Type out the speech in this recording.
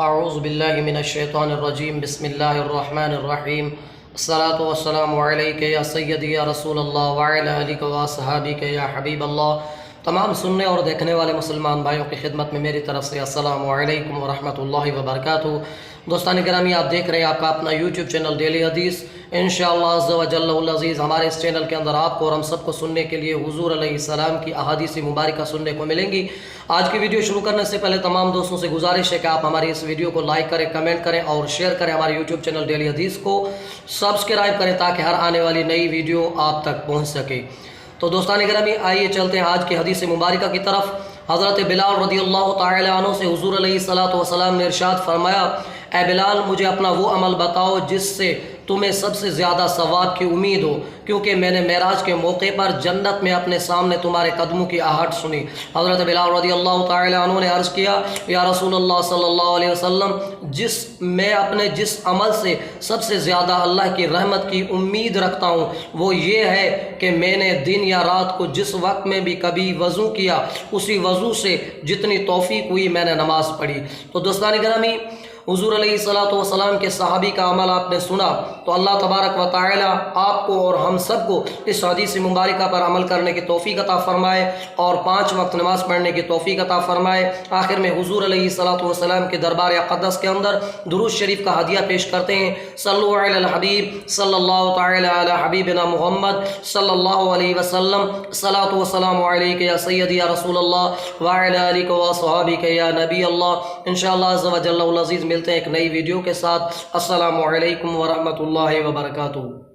اعوذ باللہ من الشیطان الرجیم بسم اللہ الرحمن الرحیم الصلاۃ والسلام علیک یا سیدی یا رسول اللہ وعلی آلک و صحابک یا حبیب اللہ۔ تمام سننے اور دیکھنے والے مسلمان بھائیوں کی خدمت میں میری طرف سے السلام علیکم ورحمۃ اللہ وبرکاتہ۔ دوستان گرامی، آپ دیکھ رہے ہیں آپ کا اپنا یوٹیوب چینل ڈیلی حدیث۔ انشاءاللہ عز و جل العزیز ہمارے اس چینل کے اندر آپ کو اور ہم سب کو سننے کے لیے حضور علیہ السلام کی احادیث مبارکہ سننے کو ملیں گی۔ آج کی ویڈیو شروع کرنے سے پہلے تمام دوستوں سے گزارش ہے کہ آپ ہماری اس ویڈیو کو لائک کریں، کمنٹ کریں اور شیئر کریں۔ ہمارے یوٹیوب چینل ڈیلی حدیث کو سبسکرائب کریں تاکہ ہر آنے والی نئی ویڈیو آپ تک پہنچ سکے۔ تو دوستان گرامی، آئیے چلتے ہیں آج کی حدیث مبارکہ کی طرف۔ حضرت بلال رضی اللہ تعالی عنہ سے حضور علیہ السلام نے ارشاد فرمایا، اے بلال، مجھے اپنا وہ عمل بتاؤ جس سے تمہیں سب سے زیادہ ثواب کی امید ہو، کیونکہ میں نے معراج کے موقع پر جنت میں اپنے سامنے تمہارے قدموں کی آہٹ سنی۔ حضرت بلال رضی اللہ تعالی عنہ نے عرض کیا، یا رسول اللہ صلی اللہ علیہ وسلم، میں اپنے جس عمل سے سب سے زیادہ اللہ کی رحمت کی امید رکھتا ہوں وہ یہ ہے کہ میں نے دن یا رات کو جس وقت میں بھی کبھی وضو کیا، اسی وضو سے جتنی توفیق ہوئی میں نے نماز پڑھی۔ تو دوستان گرامی، حضور علیہ السلام کے صحابی کا عمل آپ نے سنا، تو اللہ تبارک و تعالی آپ کو اور ہم سب کو اس حدیث مبارکہ پر عمل کرنے کی توفیق عطا فرمائے اور 5 وقت نماز پڑھنے کی توفیق عطا فرمائے۔ آخر میں حضور علیہ السلام کے دربار اقدس کے اندر درود شریف کا ہدیہ پیش کرتے ہیں۔ صلو علی الحبیب صلی اللہ تعالی علی حبیبنا محمد صلی اللہ علیہ وسلم، صلاۃ و سلام علیک یا سیدی یا رسول اللہ وعلی آلک و صحابک یا نبی اللہ۔ انشاءاللہ عز و جل العزیز ملتے ہیں ایک نئی ویڈیو کے ساتھ۔ السلام علیکم ورحمۃ اللہ وبرکاتہ۔